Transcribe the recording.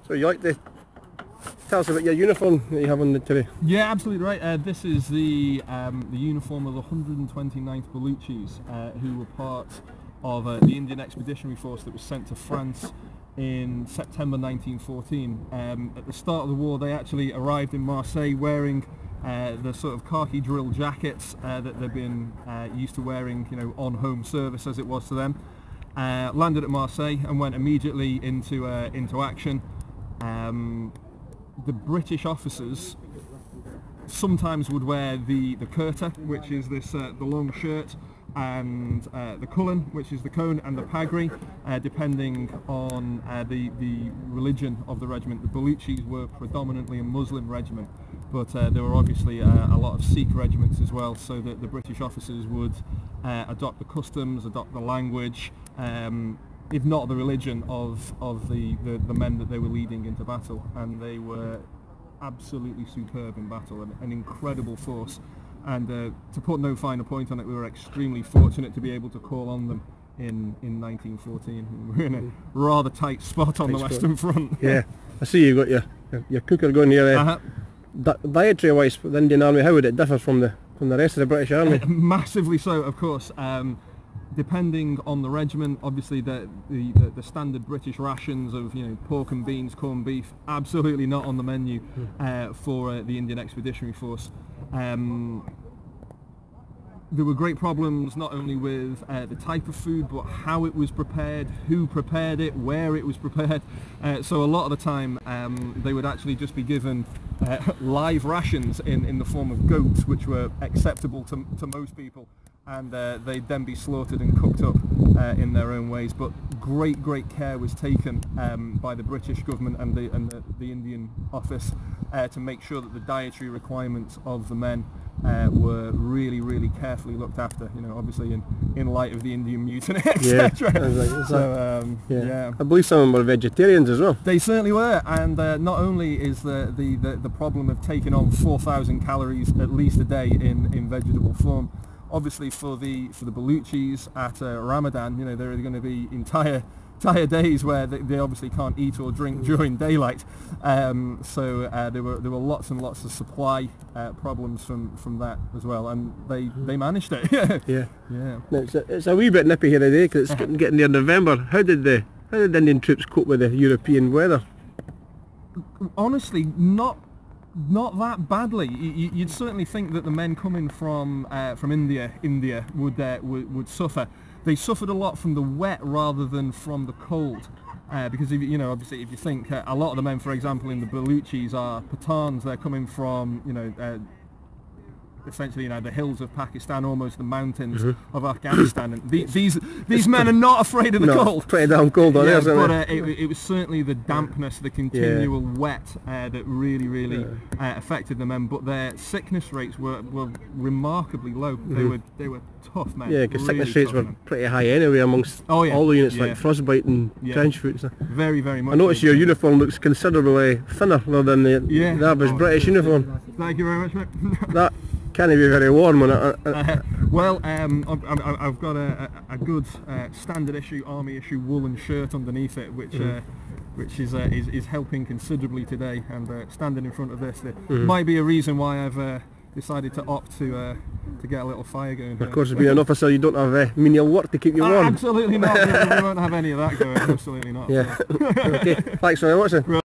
So you like to tell us about your uniform that you have on today? Yeah, absolutely right. This is the uniform of the 129th Baluchis, who were part of the Indian Expeditionary Force that was sent to France in September 1914. At the start of the war, they actually arrived in Marseille wearing the sort of khaki drill jackets that they've been used to wearing, you know, on home service as it was to them. Landed at Marseille and went immediately into action. The British officers sometimes would wear the kurta, which is this the long shirt, and the kulon, which is the cone, and the pagri, depending on the religion of the regiment. The Baluchis were predominantly a Muslim regiment, but there were obviously a lot of Sikh regiments as well, so that the British officers would adopt the customs, adopt the language, if not the religion of the men that they were leading into battle, and they were absolutely superb in battle, an incredible force. And to put no finer point on it, we were extremely fortunate to be able to call on them in 1914. We were in a rather tight spot on the Western Front. Yeah, I see you got your cooker going here. Dietary wise, the Indian Army, how would it differ from the rest of the British Army? Massively so, of course. Depending on the regiment, obviously the standard British rations of, you know, pork and beans, corned beef, absolutely not on the menu for the Indian Expeditionary Force. There were great problems not only with the type of food, but how it was prepared, who prepared it, where it was prepared. So a lot of the time they would actually just be given live rations in the form of goats, which were acceptable to most people, and they'd then be slaughtered and cooked up in their own ways. But great care was taken by the British government and the Indian office to make sure that the dietary requirements of the men were really carefully looked after. You know, obviously in light of the Indian Mutiny, etc. Yeah. I believe some of them were vegetarians as well. They certainly were, and not only is the problem of taking on 4,000 calories at least a day in vegetable form. Obviously, for the Baluchis at Ramadan, you know, there are going to be entire days where they obviously can't eat or drink during daylight. So there were lots and lots of supply problems from that as well, and they managed it. Yeah. No, it's a wee bit nippy here today because it's getting near November. How did the Indian troops cope with the European weather? Honestly, not that badly. You'd certainly think that the men coming from India would suffer. They suffered a lot from the wet rather than from the cold, because obviously if you think a lot of the men, for example, in the Baluchis are Pathans. They're coming from essentially, the hills of Pakistan, almost the mountains of Afghanistan, and these men are not afraid of the cold. Pretty damn cold on there, isn't but it was certainly the dampness, the continual wet that really affected the men. But their sickness rates were remarkably low. They were tough men. Yeah, because sickness rates were pretty high anyway amongst all the units, like frostbite and trench foot. Very much. I notice your uniform looks considerably thinner than the average British uniform. Thank you very much, mate. That can't be very warm on it. Well, I've got a good standard issue, army issue woolen shirt underneath it, which is helping considerably today. And standing in front of this, might be a reason why I've decided to opt to get a little fire going. Of course, as being an officer, you don't have menial work to keep you warm. Absolutely not. We won't have any of that going. Absolutely not. Yeah. Okay. Thanks very much, then.